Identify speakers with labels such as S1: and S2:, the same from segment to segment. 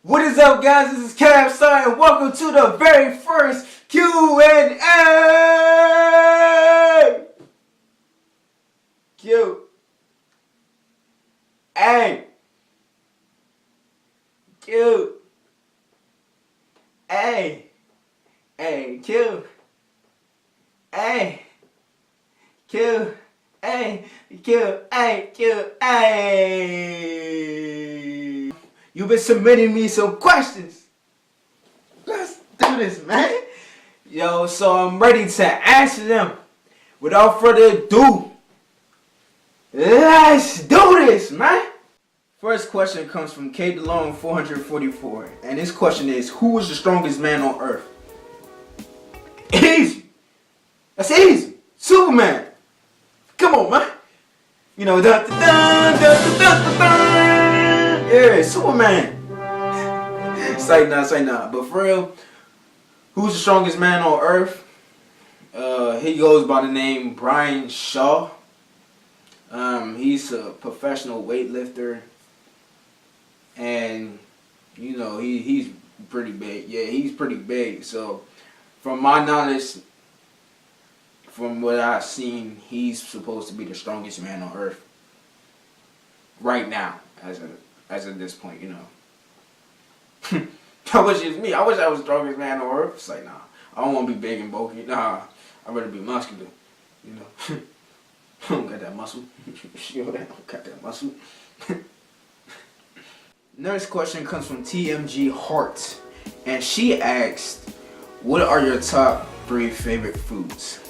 S1: What is up, guys? This is Cam Star, and welcome to the very first Q&A. Q. A. Q. A. A. Q. A. Q. A. Q. A. Q. A. You've been submitting me some questions. Let's do this, man. Yo, so I'm ready to answer them. Without further ado, let's do this, man. First question comes from K DeLong 444, and this question is: who is the strongest man on earth? Easy. That's easy. Superman. Come on, man. You know, yeah, Superman. Say nah. But for real, who's the strongest man on earth? He goes by the name Brian Shaw. He's a professional weightlifter, and you know he's pretty big. Yeah, he's pretty big. So, from my knowledge, from what I've seen, he's supposed to be the strongest man on earth right now, as of this point, you know. I wish it was me. I wish I was the strongest man on earth. It's like, nah, I don't want to be big and bulky. Nah, I'd rather be muscular, you know. I don't got that muscle. You know that? I don't got that muscle. Next question comes from TMG Hart, and she asked, what are your top 3 favorite foods?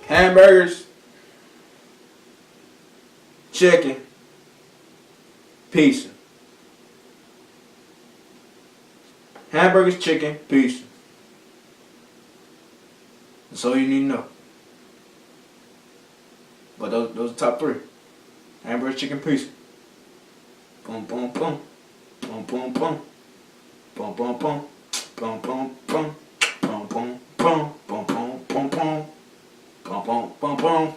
S1: Hamburgers, chicken, pizza. Hamburgers, chicken, pizza. That's all you need to know. But those are top 3. Hamburgers, chicken, pizza. Boom, boom, boom. Boom, boom, boom. Boom, boom, boom. Boom, boom, boom. Boom, boom, boom. Boom, boom, boom, boom. Boom, boom, boom, boom.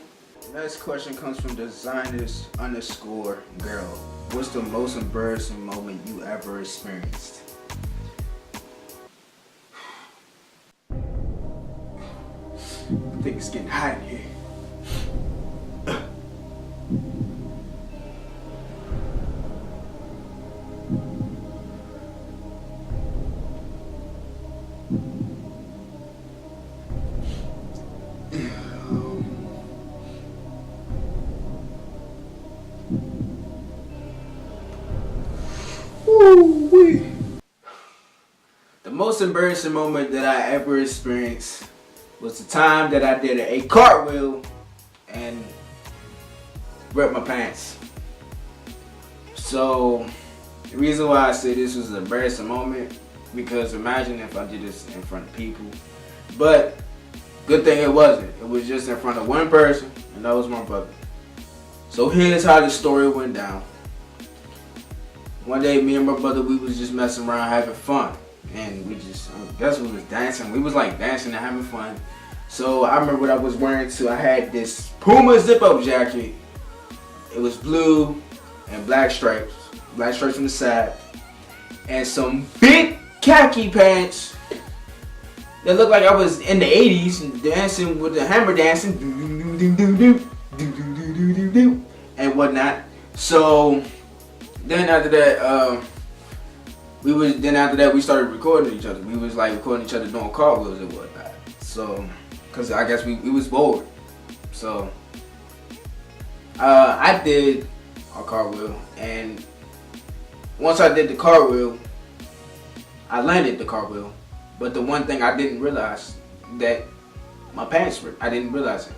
S1: Next question comes from designers_girl. What's the most embarrassing moment you ever experienced? I think it's getting hot in here. The most embarrassing moment that I ever experienced was the time that I did a cartwheel and ripped my pants. So the reason why I say this was an embarrassing moment, because imagine if I did this in front of people. But good thing it wasn't. It was just in front of one person, and that was my brother. So here's how the story went down. One day, me and my brother, we was just messing around, having fun. And we just, I guess we was dancing. We was like dancing and having fun. So I remember what I was wearing too. I had this Puma zip-up jacket. It was blue and black stripes on the side. And some big khaki pants that looked like I was in the 80s dancing with the hammer dancing. And whatnot. So then after that, we started recording each other. We was like recording each other doing cartwheels and whatnot. So, cause I guess we was bored. So, I did a cartwheel, and once I did the cartwheel, I landed the cartwheel. But the one thing I didn't realize, that my pants ripped. I didn't realize it,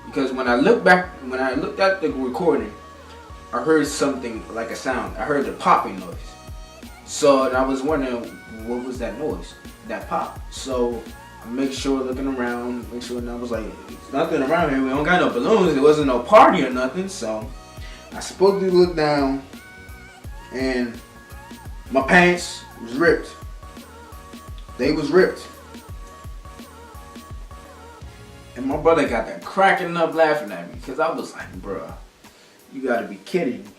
S1: because when I looked at the recording, I heard something like a sound. I heard the popping noise. So I was wondering, what was that noise? That pop. So I make sure looking around, and I was like, there's nothing around here. We don't got no balloons. It wasn't no party or nothing. So I supposed to look down, and my pants was ripped. They was ripped. And my brother got that cracking up laughing at me, because I was like, bruh, you gotta be kidding me.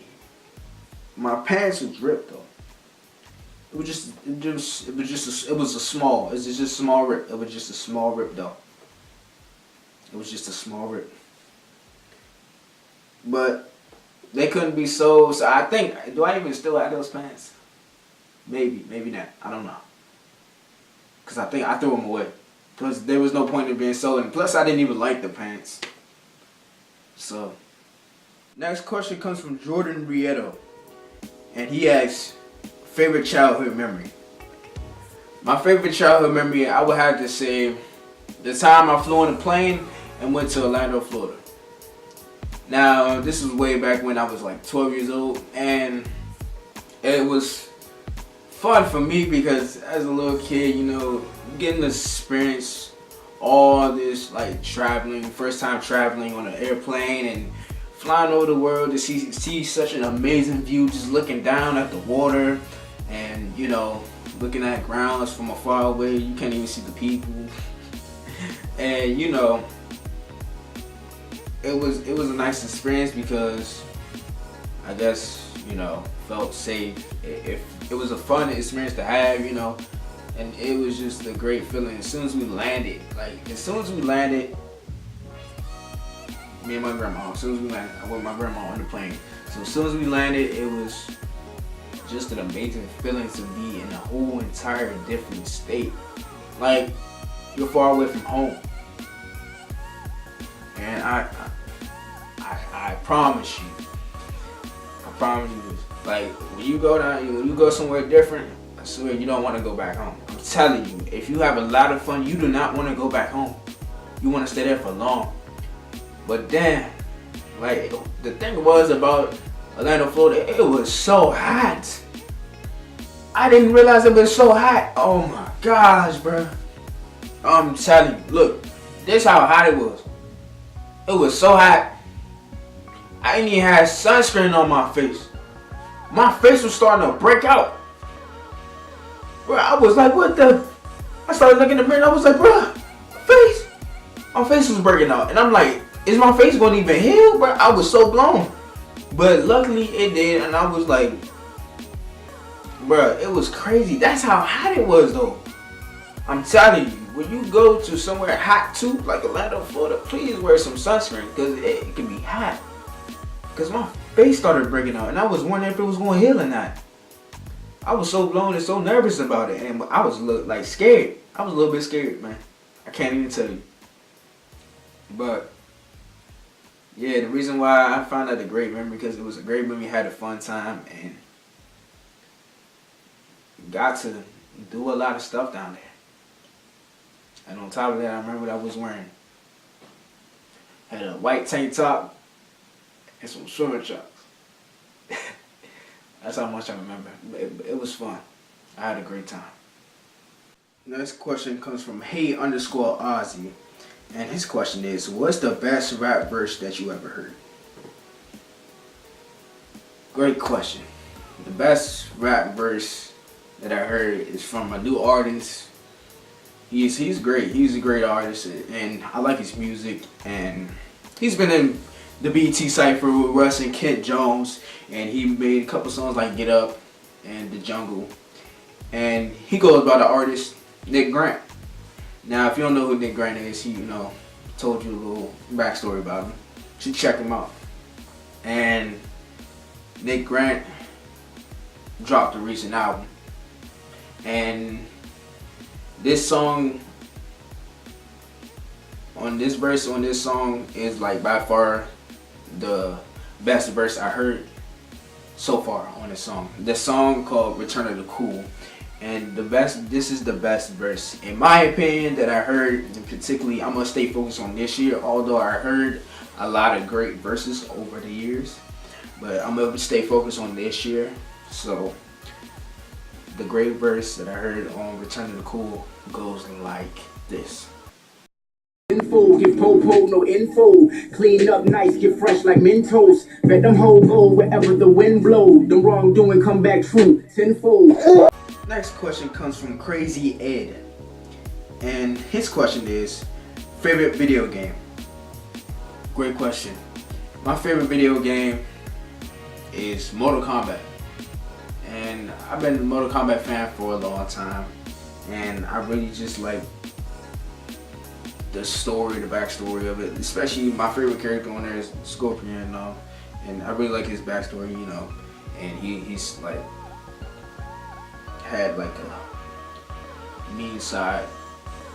S1: my pants would drip though. It was just a small. It's just a small rip. It was just a small rip though. It was just a small rip. But they couldn't be sold. So I think, do I even still have those pants? Maybe not. I don't know. Cause I think I threw them away. Plus there was no point in being sold. And plus I didn't even like the pants. So next question comes from Jordan Rieto, and he asks, favorite childhood memory. My favorite childhood memory, I would have to say the time I flew on a plane and went to Orlando, Florida. Now, this was way back when I was like 12 years old, and it was fun for me because as a little kid, you know, getting to experience all this like traveling, first time traveling on an airplane and flying over the world to see such an amazing view, just looking down at the water and, you know, looking at grounds from afar away. You can't even see the people. And, you know, it was a nice experience because I guess, you know, felt safe. It was a fun experience to have, you know, and it was just a great feeling. As soon as we landed, me and my grandma, as soon as we landed, I went with my grandma on the plane. So as soon as we landed, it was just an amazing feeling to be in a whole entire different state. Like, you're far away from home. And I promise you this. Like, when you go somewhere different, I swear you don't want to go back home. I'm telling you, if you have a lot of fun, you do not want to go back home. You want to stay there for long. But then, like, the thing was about Orlando, Florida, it was so hot. I didn't realize it was so hot. Oh my gosh, bro. I'm telling you, look, this is how hot it was. It was so hot. I didn't even have sunscreen on my face. My face was starting to break out. Bro, I was like, what the? I started looking in the mirror and I was like, bro, my face was breaking out. And I'm like, is my face going to even heal, bro? I was so blown. But luckily it did, and I was like, bro, it was crazy. That's how hot it was, though. I'm telling you, when you go to somewhere hot too, like Orlando, Florida, please wear some sunscreen, because it can be hot. Because my face started breaking out, and I was wondering if it was going to heal or not. I was so blown and so nervous about it, and I was like scared. I was a little bit scared, man. I can't even tell you. But yeah, the reason why I found that a great memory, because it was a great memory, had a fun time, and got to do a lot of stuff down there. And on top of that, I remember what I was wearing. Had a white tank top and some swimming trunks. That's how much I remember. It was fun. I had a great time. Next question comes from Hey_Ozzy. And his question is, what's the best rap verse that you ever heard? Great question. The best rap verse that I heard is from a new artist. He's great. He's a great artist, and I like his music. And he's been in the BT Cypher with Russ and Kent Jones, and he made a couple songs like Get Up and The Jungle. And he goes by the artist Nick Grant. Now, if you don't know who Nick Grant is, he, told you a little backstory about him. You should check him out. And Nick Grant dropped a recent album. And this song, this verse on this song is like by far the best verse I heard so far on this song. The song called Return of the Cool. And this is the best verse, in my opinion, that I heard. And particularly, I'm going to stay focused on this year, although I heard a lot of great verses over the years. But I'm going to stay focused on this year. So, the great verse that I heard on Return of the Cool goes like this.
S2: Info, give po-po, no info. Clean up nice, get fresh like Mentos. Bet them hoe go wherever the wind blow. The wrongdoing come back true, tenfold.
S1: Next question comes from Crazy Ed, and his question is, favorite video game? Great question. My favorite video game is Mortal Kombat. and I've been a Mortal Kombat fan for a long time, and I really just like the story, the backstory of it. Especially my favorite character on there is Scorpion, and I really like his backstory, and he's like had like a mean side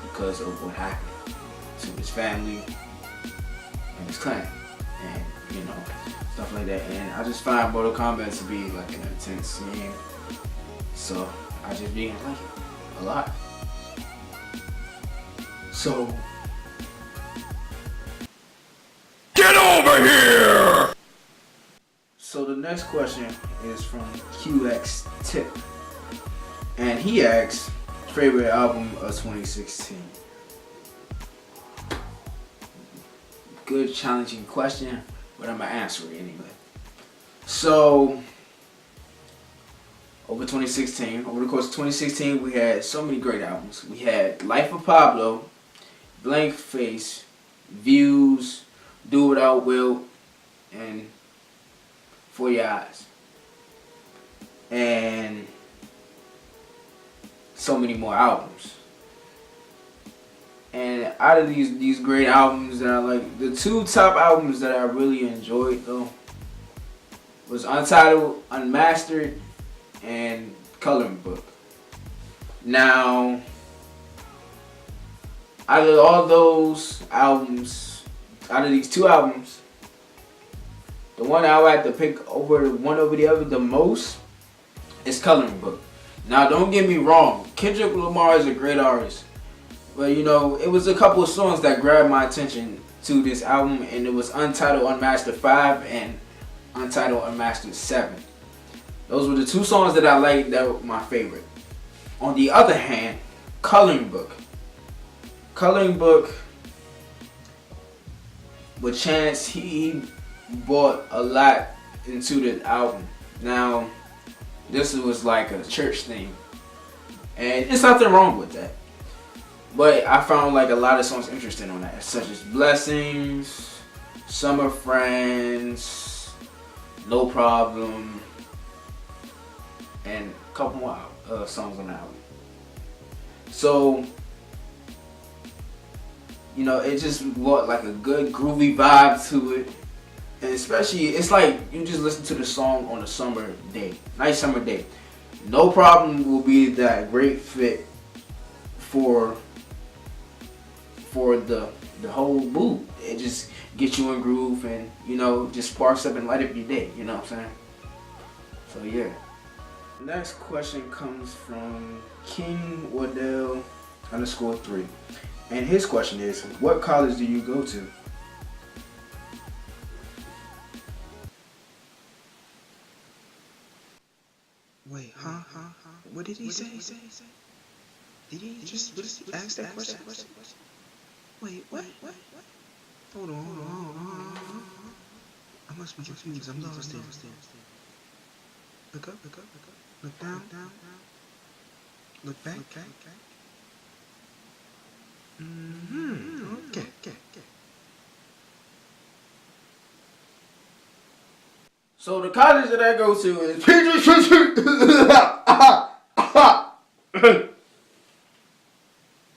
S1: because of what happened to his family and his clan, and stuff like that. And I just find Mortal Kombat to be like an intense game, so I just began like it a lot. So get over here! So the next question is from QX Tip, and he asks, favorite album of 2016. Good, challenging question, but I'm gonna answer it anyway. So, over the course of 2016, we had so many great albums. We had Life of Pablo, Blank Face, Views, Do Without Will, and For Your Eyes, and so many more albums. And out of these great albums that I like, the two top albums that I really enjoyed though was Untitled, Unmastered, and Coloring Book. Now, out of all those albums, out of these two albums, the one I would have to pick over one over the other the most is Coloring Book. Now, don't get me wrong, Kendrick Lamar is a great artist, but it was a couple of songs that grabbed my attention to this album, and it was Untitled Unmastered 5 and Untitled Unmastered 7. Those were the two songs that I liked that were my favorite. On the other hand, Coloring Book with Chance, he brought a lot into the album. Now, this was like a church thing, and there's nothing wrong with that. But I found like a lot of songs interesting on that, such as Blessings, Summer Friends, No Problem, and a couple more songs on the album. So, it just brought like a good groovy vibe to it. And especially, it's like you just listen to the song on a summer day, nice summer day. No Problem will be that great fit for the whole mood. It just gets you in groove and just sparks up and light up your day. You know what I'm saying? So yeah. Next question comes from King Waddell _3, and his question is, what college do you go to?
S3: Wait, huh? What did he say? Did he just ask that question? Wait, what? Hold on. I must be confused. I'm lost here. Look up. Look down. Look back. Okay.
S1: So the college that I go to is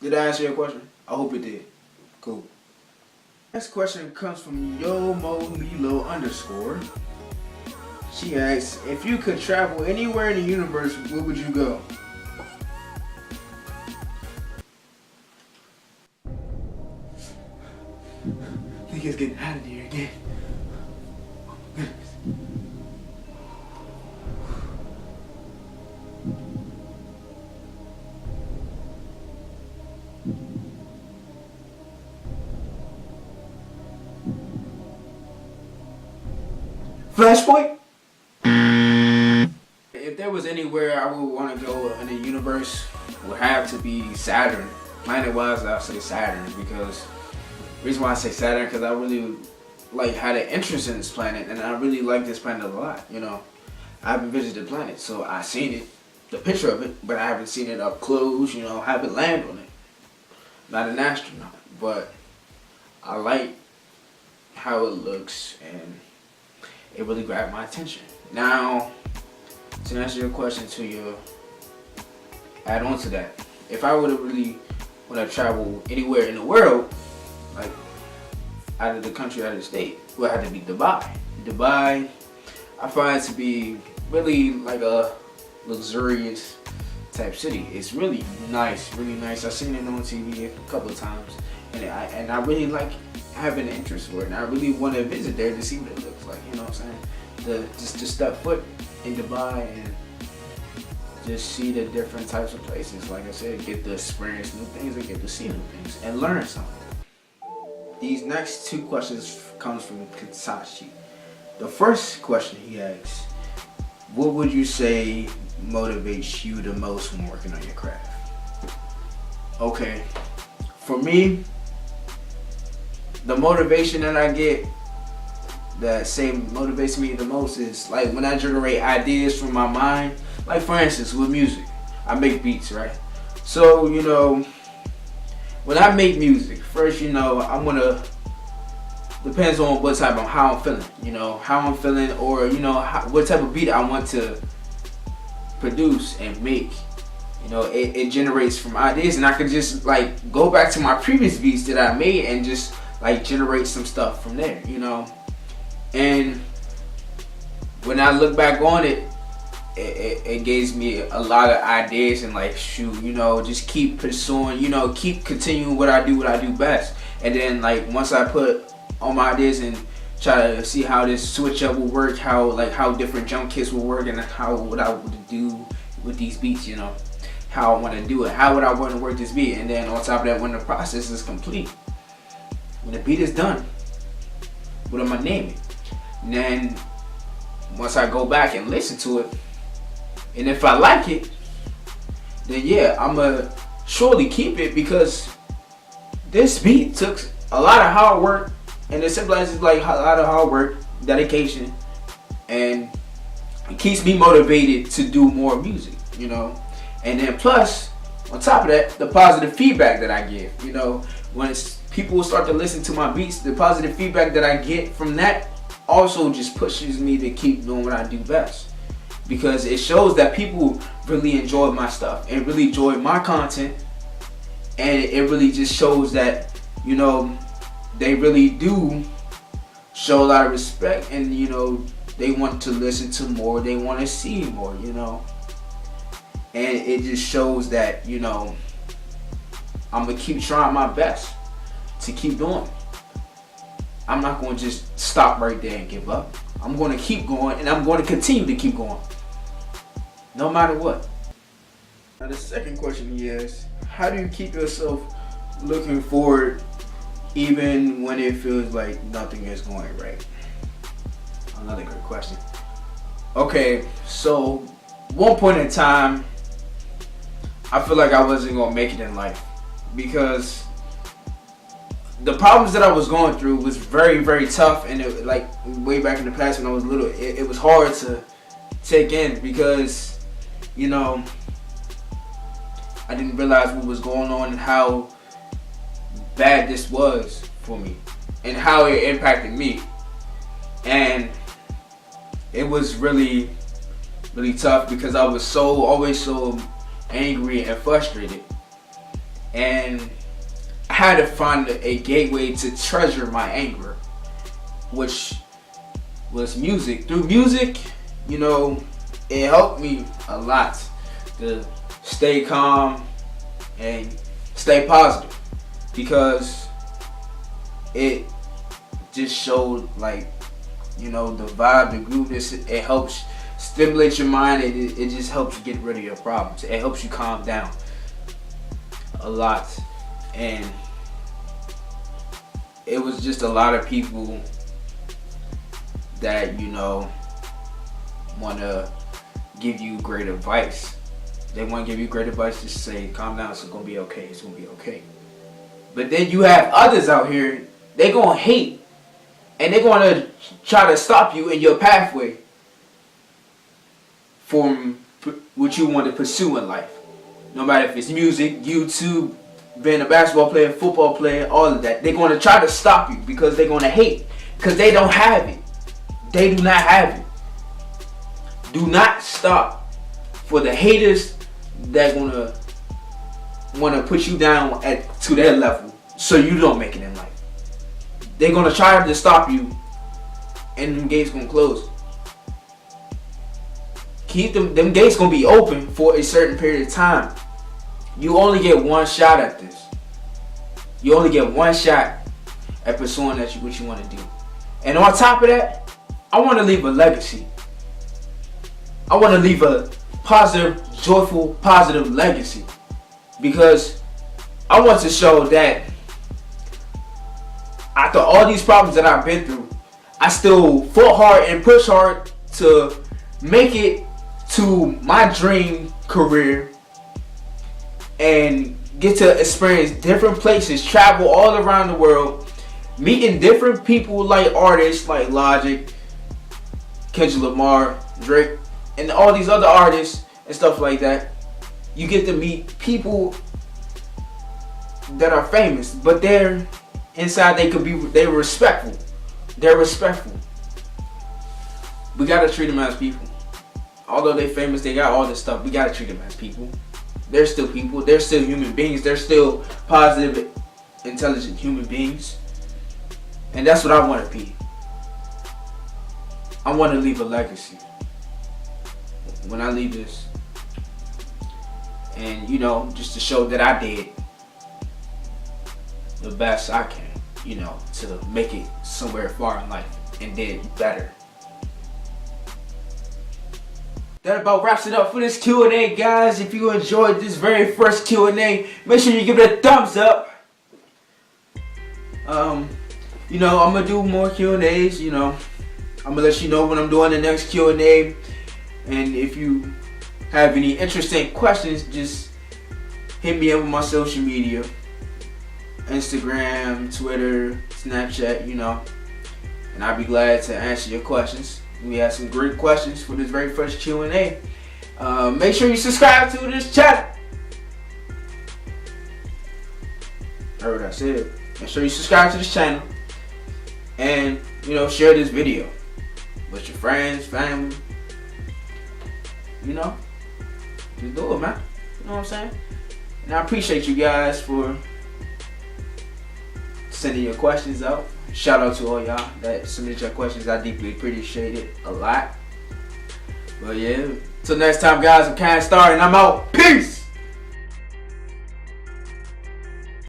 S1: Did I answer your question? I hope it did. Cool. Next question comes from YoMoLilo _. She asks, if you could travel anywhere in the universe, where would you go? Niggas getting out of here again. Flashpoint? If there was anywhere I would want to go in the universe, it would have to be Saturn. Planet-wise, I'll say Saturn, because the reason why I say Saturn, because I really had an interest in this planet, and I really like this planet a lot. I haven't visited the planet, so I've seen it, the picture of it, but I haven't seen it up close. Haven't landed on it. Not an astronaut, but I like how it looks, and it really grabbed my attention. Now, to answer your question, to your add on to that, if I would have really want to travel anywhere in the world, like out of the country, out of the state, it would have to be Dubai. Dubai, I find it to be really like a luxurious type city. It's really nice, really nice. I've seen it on TV a couple of times, and I really like having an interest for it, and I really want to visit there to see what it looks like. You know what I'm saying? Just to step foot in Dubai and just see the different types of places. Like I said, get to experience new things and get to see new things and learn something. These next two questions comes from Kitsashi. The first question he asks, what would you say motivates you the most when working on your craft? Okay, for me, the motivation that I get that motivates me the most is like when I generate ideas from my mind. Like for instance, with music, I make beats, right? So, you know, when I make music, first, you know, I'm gonna, depends on what type of, how I'm feeling, you know, how I'm feeling, or, you know, what type of beat I want to produce and make. You know, it generates from ideas, and I can just like go back to my previous beats that I made and just like generate some stuff from there, you know. And when I look back on it, it gives me a lot of ideas, and like, shoot, you know, just keep pursuing, you know, keep continuing what I do best. And then like once I put all my ideas and try to see how this switch up will work, how different jump kits will work, and what I would do with these beats, you know, how I want to do it, how would I want to work this beat. And then on top of that, when the process is complete, when the beat is done, what am I naming? And then once I go back and listen to it, and if I like it, then yeah, I'ma surely keep it, because this beat took a lot of hard work, and it symbolizes like a lot of hard work, dedication, and it keeps me motivated to do more music, you know. And then plus, on top of that, the positive feedback that I give, you know, when people will start to listen to my beats, the positive feedback that I get from that also just pushes me to keep doing what I do best. Because it shows that people really enjoy my stuff and really enjoy my content, and it really just shows that, you know, they really do show a lot of respect, and you know, they want to listen to more, they want to see more, you know. And it just shows that, you know, I'm gonna keep trying my best to keep doing it. I'm not going to just stop right there and give up. I'm going to keep going, and I'm going to continue to keep going, no matter what. Now the second question he asks, how do you keep yourself looking forward even when it feels like nothing is going right? Another good question. Okay, so one point in time, I feel like I wasn't going to make it in life, because the problems that I was going through was very, very tough, and it, like way back in the past when I was little, it was hard to take in, because, you know, I didn't realize what was going on and how bad this was for me and how it impacted me. And it was really, really tough, because I was always so angry and frustrated, and I had to find a gateway to treasure my anger, which was music. Through music, you know, it helped me a lot to stay calm and stay positive, because it just showed, like, you know, the vibe, the grooveness. It helps stimulate your mind, and it just helps you get rid of your problems. It helps you calm down a lot. And it was just a lot of people that, you know, want to give you great advice. They want to give you great advice, just say, calm down, it's going to be okay, it's going to be okay. But then you have others out here, they're going to hate, and they're going to try to stop you in your pathway from what you want to pursue in life. No matter if it's music, YouTube, being a basketball player, football player, all of that. They're going to try to stop you, because they're going to hate, because they don't have it. They do not have it. Do not stop for the haters that gonna wanna put you down to their level so you don't make it in life. They're gonna try to stop you, and them gates gonna close. Keep them gates gonna be open for a certain period of time. You only get one shot at this. You only get one shot at pursuing what you want to do. And on top of that, I want to leave a legacy. I want to leave a positive, joyful, positive legacy. Because I want to show that after all these problems that I've been through, I still fought hard and pushed hard to make it to my dream career and get to experience different places, travel all around the world, meeting different people like artists like Logic, Kendrick Lamar, Drake, and all these other artists and stuff like that. You get to meet people that are famous, but they're inside they're respectful. They're respectful. We gotta treat them as people. Although they're famous, they got all this stuff. We gotta treat them as people. They're still people. They're still human beings. They're still positive, intelligent human beings. And that's what I want to be. I want to leave a legacy when I leave this. And, just to show that I did the best I can, to make it somewhere far in life and did better. That about wraps it up for this Q&A, guys. If you enjoyed this very first Q&A, make sure you give it a thumbs up. I'm gonna do more Q&As. I'm gonna let you know when I'm doing the next Q&A. And if you have any interesting questions, just hit me up on my social media, Instagram, Twitter, Snapchat. And I'll be glad to answer your questions. We have some great questions for this very first Q&A. Make sure you subscribe to this channel. Heard what I said. Make sure you subscribe to this channel. And, share this video with your friends, family. Just do it, man. You know what I'm saying? And I appreciate you guys for sending your questions out. Shout out to all y'all that submitted your questions. I deeply appreciate it a lot. But yeah, till next time, guys, I'm Kind Star and I'm out. Peace!